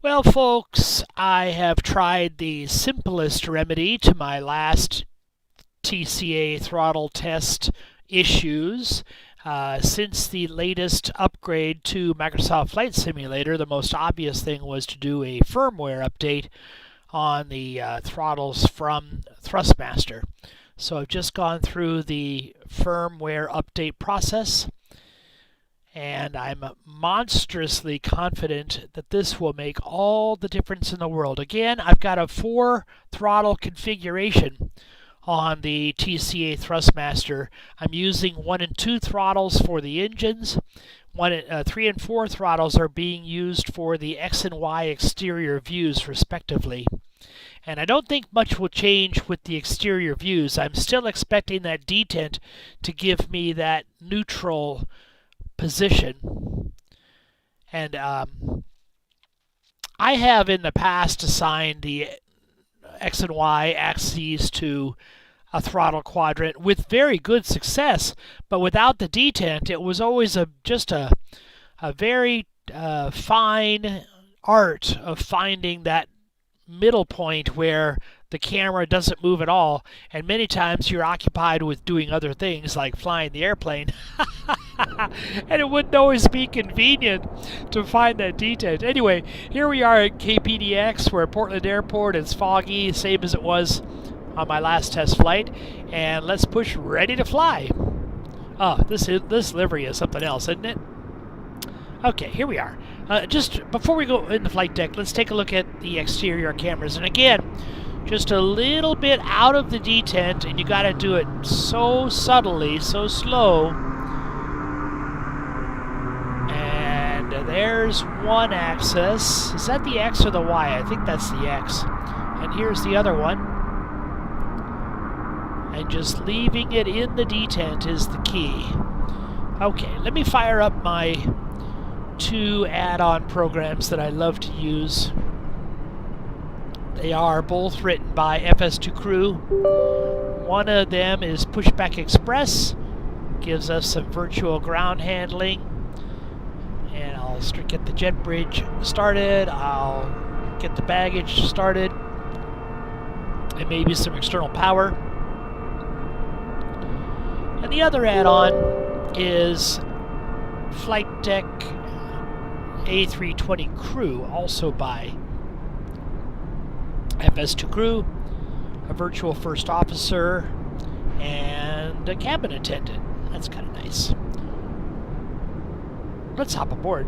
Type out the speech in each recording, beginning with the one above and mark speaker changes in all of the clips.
Speaker 1: Well, folks, I have tried the simplest remedy to my last TCA throttle test issues. Since the latest upgrade to Microsoft Flight Simulator, the most obvious thing was to do a firmware update on the throttles from Thrustmaster. So I've just gone through the firmware update process, and I'm monstrously confident that this will make all the difference in the world. Again, I've got a 4-throttle configuration on the TCA Thrustmaster. I'm using 1 and 2 throttles for the engines. 3 and 4 throttles are being used for the X and Y exterior views, respectively. And I don't think much will change with the exterior views. I'm still expecting that detent to give me that neutral position. And I have in the past assigned the X and Y axes to a throttle quadrant with very good success, but without the detent, it was always just a very fine art of finding that middle point where the camera doesn't move at all, and many times you're occupied with doing other things like flying the airplane. And it wouldn't always be convenient to find that detent. Anyway, here we are at KPDX. We're at Portland Airport. It's foggy, same as it was on my last test flight, and let's push ready to fly. Oh, this livery is something else, isn't it? Okay, here we are. Just before we go in the flight deck, let's take a look at the exterior cameras. And again, just a little bit out of the detent, and you got to do it so subtly, so slow. And there's one axis. Is that the X or the Y? I think that's the X. And here's the other one. And just leaving it in the detent is the key. Okay, let me fire up my 2 add-on programs that I love to use. They are both written by FS2 Crew. One of them is Pushback Express. Gives us some virtual ground handling. And I'll get the jet bridge started. I'll get the baggage started. And maybe some external power. And the other add-on is Flight Deck A320 Crew, also by FS2 Crew, a virtual first officer, and a cabin attendant. That's kind of nice. Let's hop aboard.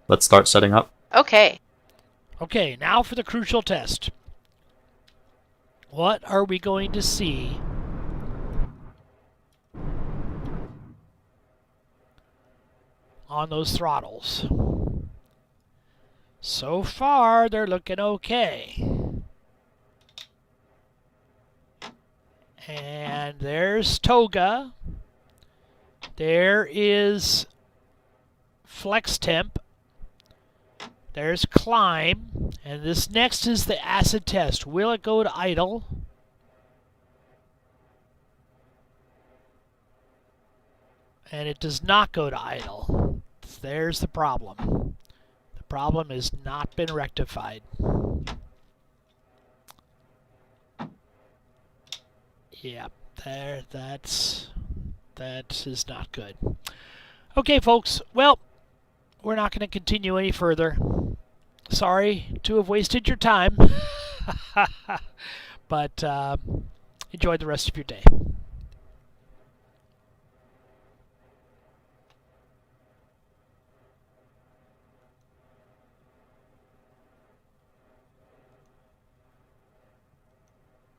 Speaker 2: Let's start setting up.
Speaker 3: Okay.
Speaker 1: Okay, now for the crucial test. What are we going to see on those throttles? So far, they're looking okay. And there's Toga. There is Flex Temp. There's Climb. And this next is the acid test. Will it go to idle? And it does not go to idle. There's the problem. The problem has not been rectified. Yep, that is not good. Okay, folks. Well, we're not going to continue any further. Sorry to have wasted your time. But enjoy the rest of your day.